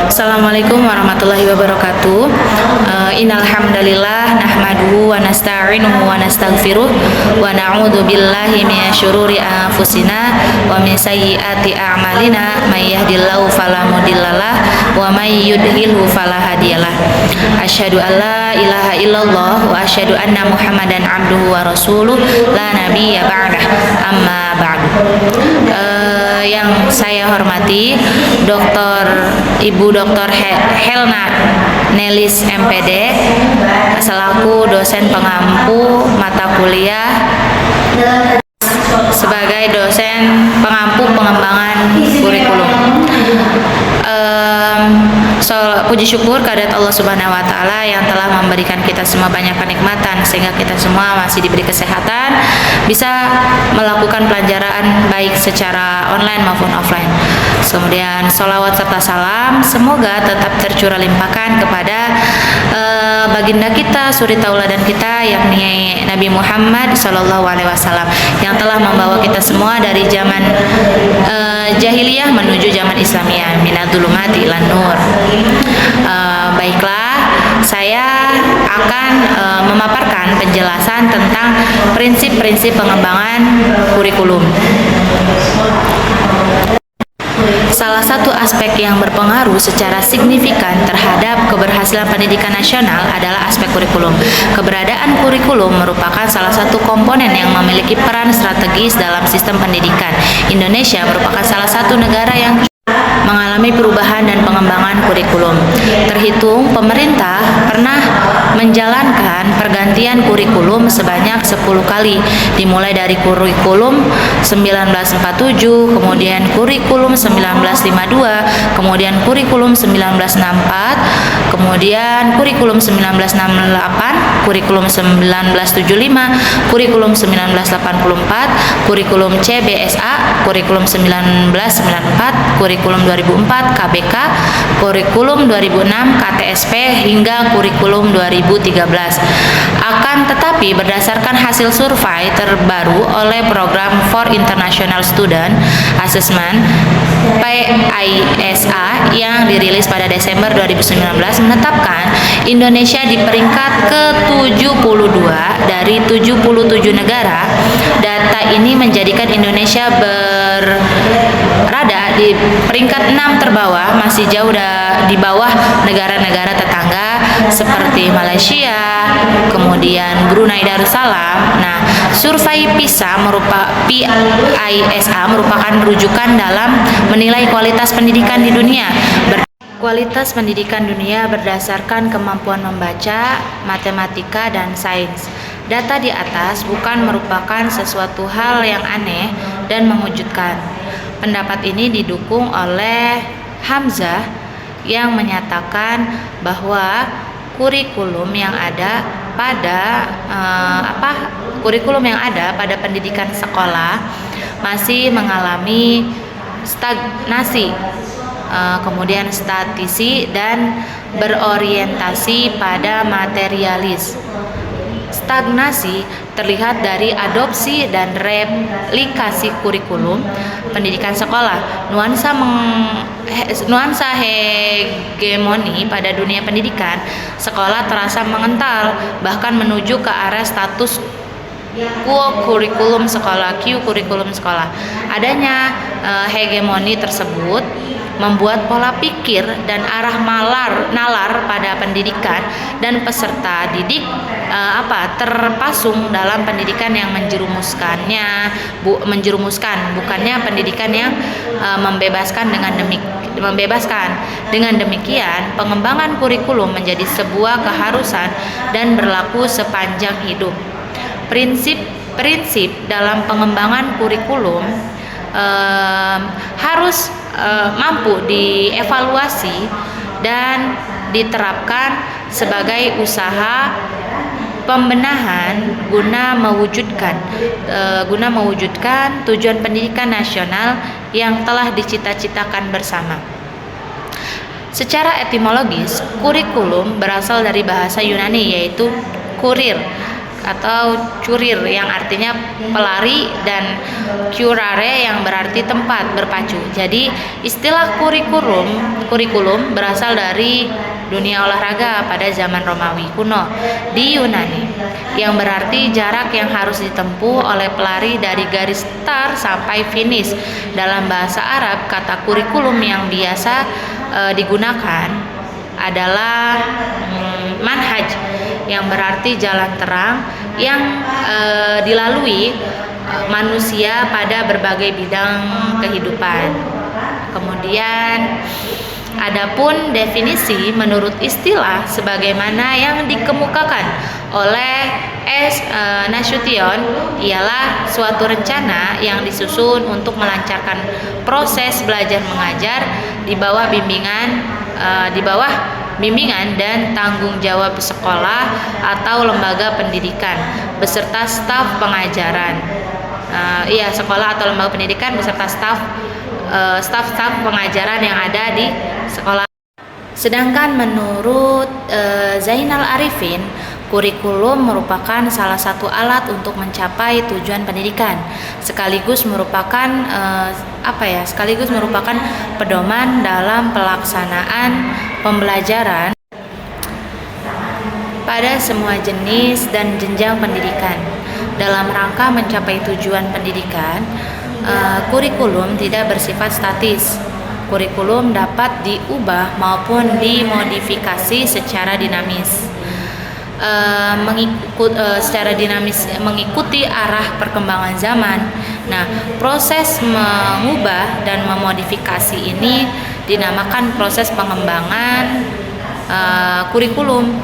Assalamualaikum warahmatullahi wabarakatuh. Innal hamdalillah nahmaduhu wa nasta'inuhu wa nastaghfiruh wa na'udzu billahi minasyururi anfusina wa min sayyiati a'malina may yahdihillahu fala mudhillalah wa may yudhlilhu fala hadiyalah. Asyhadu an la ilaha illallah wa asyhadu anna Muhammadan abduhu wa rasuluh la nabiyya ba'dah. Amma ba'du. Yang saya hormati Ibu Dr. Helna Nelis MPD selaku dosen pengampu mata kuliah sebagai dosen pengampu pengembangan kurikulum. Puji syukur kehadirat Allah Subhanahu wa taala yang telah memberikan kita semua banyak kenikmatan sehingga kita semua masih diberi kesehatan, bisa melakukan pelajaran baik secara online maupun offline. Kemudian sholawat serta salam semoga tetap tercurah limpahkan kepada baginda kita, suri tauladan kita, yakni Nabi Muhammad SAW yang telah membawa kita semua dari zaman jahiliyah menuju zaman Islamiyah, minadzulumati ilan nur. Baiklah, saya akan memaparkan penjelasan tentang prinsip-prinsip pengembangan kurikulum. Salah satu aspek yang berpengaruh secara signifikan terhadap keberhasilan pendidikan nasional adalah aspek kurikulum. Keberadaan kurikulum merupakan salah satu komponen yang memiliki peran strategis dalam sistem pendidikan. Indonesia merupakan salah satu negara yang mengalami perubahan dan pengembangan kurikulum. Terhitung, pemerintah pernah menjalankan pergantian kurikulum sebanyak 10 kali, dimulai dari kurikulum 1947, kemudian kurikulum 1952, kemudian kurikulum 1964, kemudian kurikulum 1968, kurikulum 1975, kurikulum 1984, kurikulum CBSA, kurikulum 1994, kurikulum 2004 KBK, kurikulum 2006 KTSP hingga kurikulum 2013. Akan tetapi berdasarkan hasil survei terbaru oleh Program for International Student Assessment PISA yang dirilis pada Desember 2019 menetapkan Indonesia di peringkat ke-72 dari 77 negara. Data ini menjadikan Indonesia berada di peringkat 6 terbawah, masih jauh di bawah negara-negara tetangga seperti Malaysia, kemudian Brunei Darussalam. Nah, survei PISA merupakan rujukan dalam menilai kualitas pendidikan di dunia. Kualitas pendidikan dunia berdasarkan kemampuan membaca, matematika, dan sains. Data di atas bukan merupakan sesuatu hal yang aneh dan mengejutkan. Pendapat ini didukung oleh Hamzah yang menyatakan bahwa kurikulum yang ada pada pendidikan sekolah masih mengalami stagnasi, kemudian statisi dan berorientasi pada materialis. Stagnasi terlihat dari adopsi dan replikasi kurikulum pendidikan sekolah. Nuansa hegemoni pada dunia pendidikan sekolah terasa mengental, bahkan menuju ke arah status quo kurikulum sekolah, kurikulum sekolah. Adanya hegemoni tersebut membuat pola pikir dan arah nalar pada pendidikan dan peserta didik terpasung dalam pendidikan yang menjerumuskan, bukannya pendidikan yang membebaskan. Dengan demikian, pengembangan kurikulum menjadi sebuah keharusan dan berlaku sepanjang hidup. Prinsip dalam pengembangan kurikulum harus mampu dievaluasi dan diterapkan sebagai usaha pembenahan guna mewujudkan tujuan pendidikan nasional yang telah dicita-citakan bersama. Secara etimologis, kurikulum berasal dari bahasa Yunani yaitu kurir, atau curir yang artinya pelari, dan curare yang berarti tempat berpacu. Jadi istilah kurikulum berasal dari dunia olahraga pada zaman Romawi kuno di Yunani, yang berarti jarak yang harus ditempuh oleh pelari dari garis start sampai finish. Dalam bahasa Arab, kata kurikulum yang biasa digunakan adalah manhaj, yang berarti jalan terang yang dilalui manusia pada berbagai bidang kehidupan. Kemudian adapun definisi menurut istilah sebagaimana yang dikemukakan oleh S. Nasution ialah suatu rencana yang disusun untuk melancarkan proses belajar mengajar di bawah bimbingan dan tanggung jawab sekolah atau lembaga pendidikan beserta staf pengajaran. Sekolah atau lembaga pendidikan beserta staf pengajaran yang ada di sekolah. Sedangkan menurut Zainal Arifin, kurikulum merupakan salah satu alat untuk mencapai tujuan pendidikan, sekaligus merupakan pedoman dalam pelaksanaan pembelajaran pada semua jenis dan jenjang pendidikan. Dalam rangka mencapai tujuan pendidikan, kurikulum tidak bersifat statis. Kurikulum dapat diubah maupun dimodifikasi secara dinamis. Mengikuti arah perkembangan zaman. Nah, proses mengubah dan memodifikasi ini dinamakan proses pengembangan kurikulum.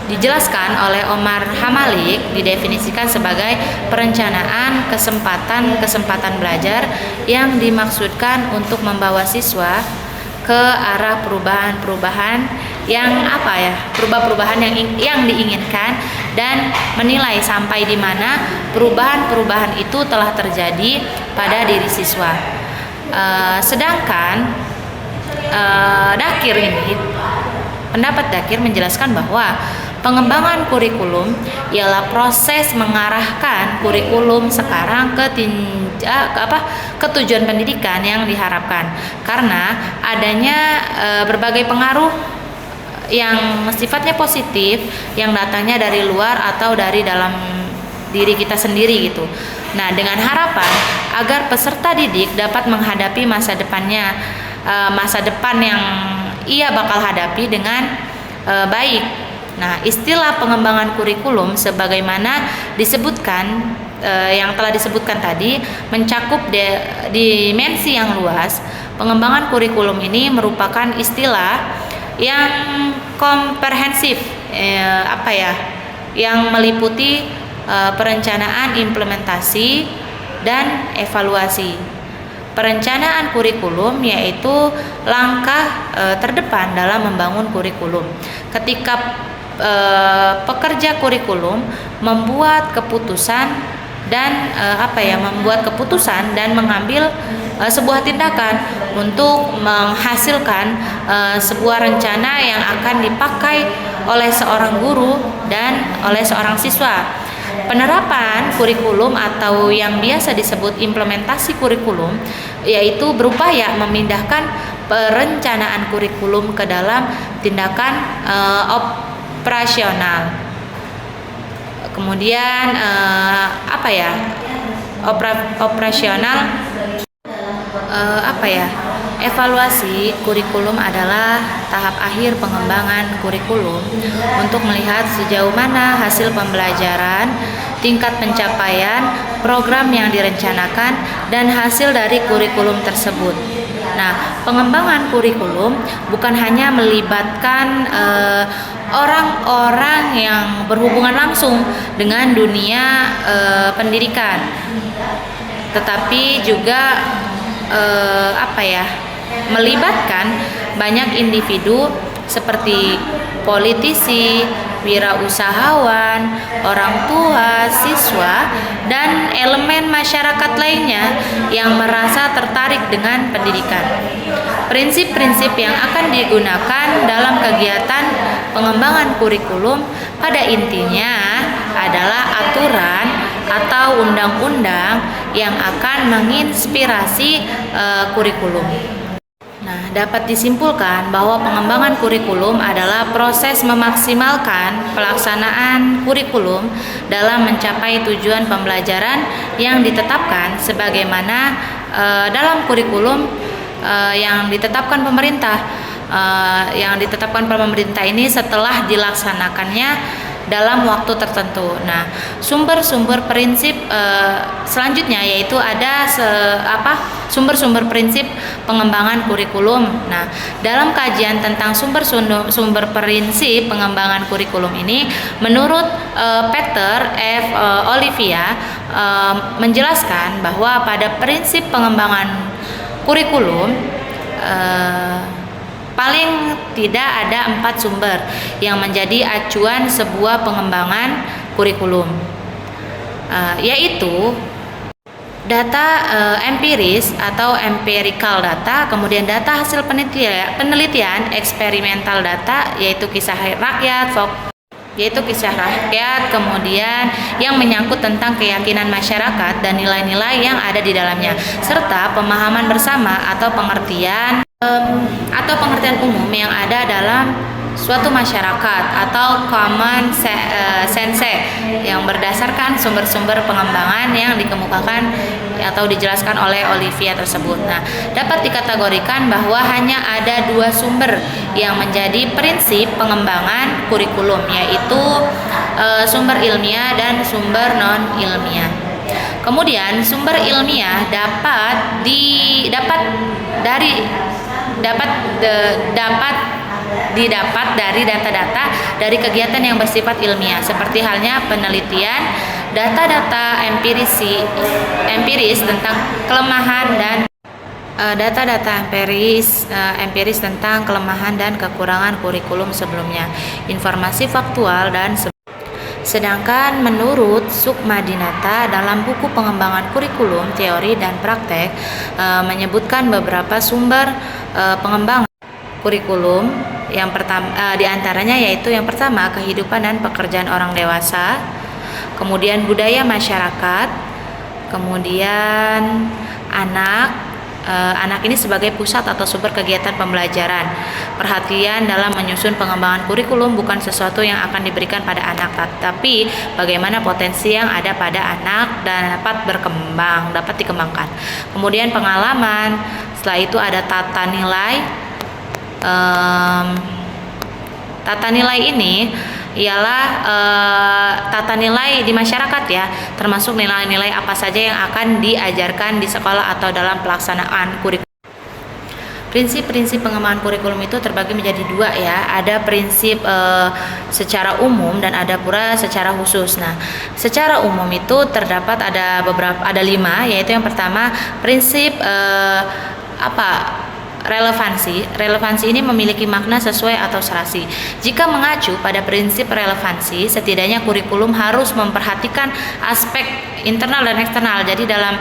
Dijelaskan oleh Omar Hamalik, didefinisikan sebagai perencanaan kesempatan belajar yang dimaksudkan untuk membawa siswa ke arah perubahan yang diinginkan, dan menilai sampai di mana perubahan itu telah terjadi pada diri siswa. Sedangkan pendapat Dakir menjelaskan bahwa pengembangan kurikulum ialah proses mengarahkan kurikulum sekarang ke tujuan pendidikan yang diharapkan, karena adanya berbagai pengaruh yang sifatnya positif yang datangnya dari luar atau dari dalam diri kita sendiri gitu. Nah, dengan harapan agar peserta didik dapat menghadapi masa depan yang ia bakal hadapi dengan baik. Nah, istilah pengembangan kurikulum sebagaimana disebutkan yang telah disebutkan tadi mencakup dimensi yang luas. Pengembangan kurikulum ini merupakan istilah yang komprehensif, yang meliputi perencanaan, implementasi, dan evaluasi. Perencanaan kurikulum yaitu langkah terdepan dalam membangun kurikulum. Ketika pekerja kurikulum membuat keputusan dan mengambil sebuah tindakan untuk menghasilkan sebuah rencana yang akan dipakai oleh seorang guru dan oleh seorang siswa. Penerapan kurikulum atau yang biasa disebut implementasi kurikulum yaitu berupaya memindahkan perencanaan kurikulum ke dalam tindakan operasional. Kemudian evaluasi kurikulum adalah tahap akhir pengembangan kurikulum untuk melihat sejauh mana hasil pembelajaran, tingkat pencapaian program yang direncanakan, dan hasil dari kurikulum tersebut. Nah, pengembangan kurikulum bukan hanya melibatkan orang-orang yang berhubungan langsung dengan dunia pendidikan, tetapi juga melibatkan banyak individu seperti politisi, wirausahawan, orang tua, siswa, dan elemen masyarakat lainnya yang merasa tertarik dengan pendidikan. Prinsip-prinsip yang akan digunakan dalam kegiatan pengembangan kurikulum pada intinya adalah aturan atau undang-undang yang akan menginspirasi kurikulum. Nah, dapat disimpulkan bahwa pengembangan kurikulum adalah proses memaksimalkan pelaksanaan kurikulum dalam mencapai tujuan pembelajaran yang ditetapkan sebagaimana dalam kurikulum yang ditetapkan pemerintah. Yang ditetapkan pemerintah ini setelah dilaksanakannya dalam waktu tertentu. Nah, sumber-sumber prinsip selanjutnya yaitu ada sumber-sumber prinsip pengembangan kurikulum. Nah, dalam kajian tentang sumber prinsip pengembangan kurikulum ini, menurut Peter F. Olivia menjelaskan bahwa pada prinsip pengembangan kurikulum paling tidak ada 4 sumber yang menjadi acuan sebuah pengembangan kurikulum, yaitu data empiris atau empirical data, kemudian data hasil penelitian, eksperimental data, yaitu kisah rakyat, kemudian yang menyangkut tentang keyakinan masyarakat dan nilai-nilai yang ada di dalamnya, serta pemahaman bersama atau pengertian umum yang ada dalam suatu masyarakat atau common sense yang berdasarkan sumber-sumber pengembangan yang dikemukakan atau dijelaskan oleh Olivia tersebut. Nah, dapat dikategorikan bahwa hanya ada 2 sumber yang menjadi prinsip pengembangan kurikulum, yaitu sumber ilmiah dan sumber non ilmiah. Kemudian sumber ilmiah dapat didapat dari data-data dari kegiatan yang bersifat ilmiah, seperti halnya penelitian, data-data empiris tentang kelemahan dan empiris tentang kelemahan dan kekurangan kurikulum sebelumnya, informasi faktual dan sedangkan menurut Sukmadinata dalam buku pengembangan kurikulum, teori dan praktek menyebutkan beberapa sumber pengembangan kurikulum. Yang pertama diantaranya yaitu yang pertama kehidupan dan pekerjaan orang dewasa, kemudian budaya masyarakat, kemudian anak ini sebagai pusat atau sumber kegiatan pembelajaran. Perhatian dalam menyusun pengembangan kurikulum bukan sesuatu yang akan diberikan pada anak, tapi bagaimana potensi yang ada pada anak dan dapat dikembangkan. Kemudian pengalaman, setelah itu ada tata nilai. Tata nilai ini ialah tata nilai di masyarakat ya, termasuk nilai-nilai apa saja yang akan diajarkan di sekolah atau dalam pelaksanaan kurikulum. Prinsip-prinsip pengembangan kurikulum itu terbagi menjadi 2 ya, ada prinsip secara umum dan ada pula secara khusus. Nah, secara umum itu terdapat ada 5, yaitu yang pertama prinsip Relevansi ini memiliki makna sesuai atau serasi. Jika mengacu pada prinsip relevansi, setidaknya kurikulum harus memperhatikan aspek internal dan eksternal. Jadi dalam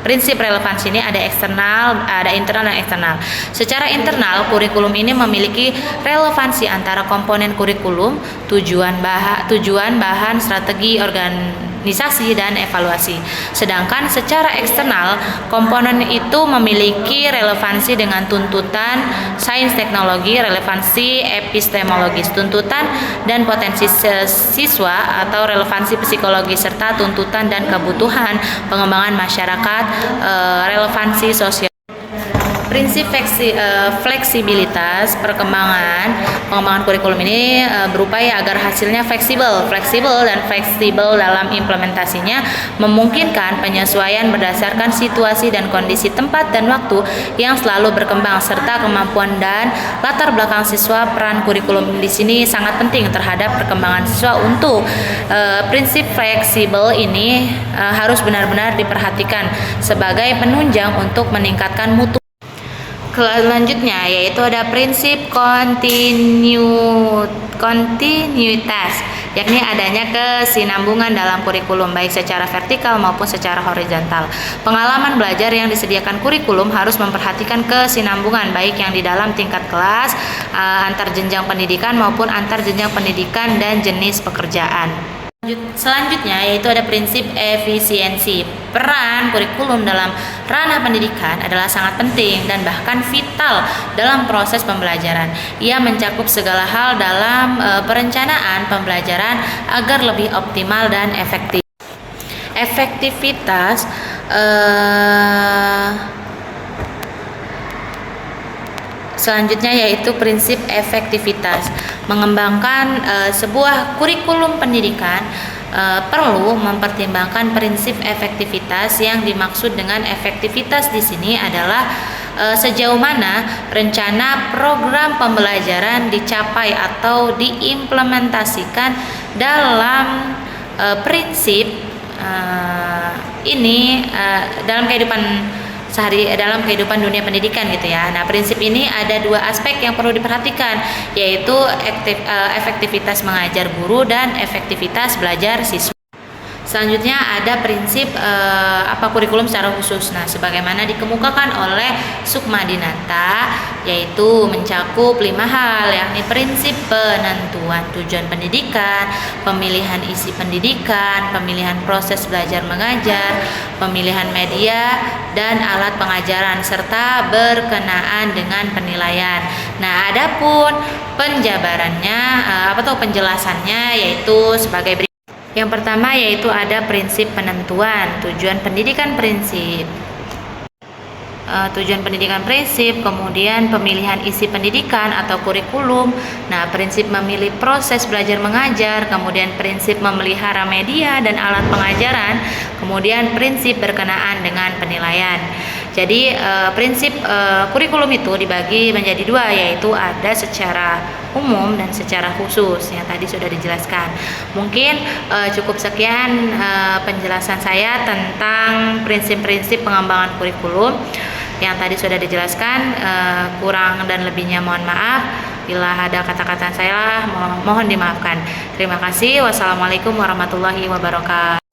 prinsip relevansi ini ada eksternal, ada internal dan eksternal. Secara internal, kurikulum ini memiliki relevansi antara komponen kurikulum, tujuan, bahan, strategi, organisasi, dan evaluasi. Sedangkan secara eksternal, komponen itu memiliki relevansi dengan tuntutan sains teknologi, relevansi epistemologis, tuntutan dan potensi siswa atau relevansi psikologi, serta tuntutan dan kebutuhan pengembangan masyarakat, relevansi sosial. Prinsip fleksibilitas pengembangan kurikulum ini berupaya agar hasilnya fleksibel dalam implementasinya, memungkinkan penyesuaian berdasarkan situasi dan kondisi tempat dan waktu yang selalu berkembang, serta kemampuan dan latar belakang siswa. Peran kurikulum di sini sangat penting terhadap perkembangan siswa. Untuk prinsip fleksibel ini harus benar-benar diperhatikan sebagai penunjang untuk meningkatkan mutu. Selanjutnya yaitu ada prinsip kontinuitas, yakni adanya kesinambungan dalam kurikulum baik secara vertikal maupun secara horizontal. Pengalaman belajar yang disediakan kurikulum harus memperhatikan kesinambungan baik yang di dalam tingkat kelas, antar jenjang pendidikan maupun antar jenjang pendidikan dan jenis pekerjaan. Selanjutnya yaitu ada prinsip efisiensi. Peran kurikulum dalam ranah pendidikan adalah sangat penting dan bahkan vital dalam proses pembelajaran. Ia mencakup segala hal dalam perencanaan pembelajaran agar lebih optimal dan efektif. Efektivitas selanjutnya yaitu prinsip efektivitas. Mengembangkan sebuah kurikulum pendidikan perlu mempertimbangkan prinsip efektivitas. Yang dimaksud dengan efektivitas di sini adalah sejauh mana rencana program pembelajaran dicapai atau diimplementasikan dalam prinsip ini dalam kehidupan dunia pendidikan gitu ya. Nah, prinsip ini ada dua aspek yang perlu diperhatikan, yaitu efektivitas mengajar guru dan efektivitas belajar siswa. Selanjutnya ada prinsip kurikulum secara khusus. Nah, sebagaimana dikemukakan oleh Sukma Dinata, yaitu mencakup 5 hal, yakni prinsip penentuan tujuan pendidikan, pemilihan isi pendidikan, pemilihan proses belajar mengajar, pemilihan media dan alat pengajaran, serta berkenaan dengan penilaian. Nah, adapun penjabarannya penjelasannya yaitu sebagai berikut. Yang pertama yaitu ada prinsip penentuan tujuan pendidikan prinsip. Tujuan pendidikan prinsip, kemudian pemilihan isi pendidikan atau kurikulum. Nah, prinsip memilih proses belajar mengajar, kemudian prinsip memelihara media dan alat pengajaran, kemudian prinsip berkenaan dengan penilaian. Jadi prinsip kurikulum itu dibagi menjadi dua, yaitu ada secara umum dan secara khusus yang tadi sudah dijelaskan. Mungkin cukup sekian penjelasan saya tentang prinsip-prinsip pengembangan kurikulum yang tadi sudah dijelaskan. Kurang dan lebihnya mohon maaf. Bila ada kata-kata saya mohon dimaafkan. Terima kasih. Wassalamualaikum warahmatullahi wabarakatuh.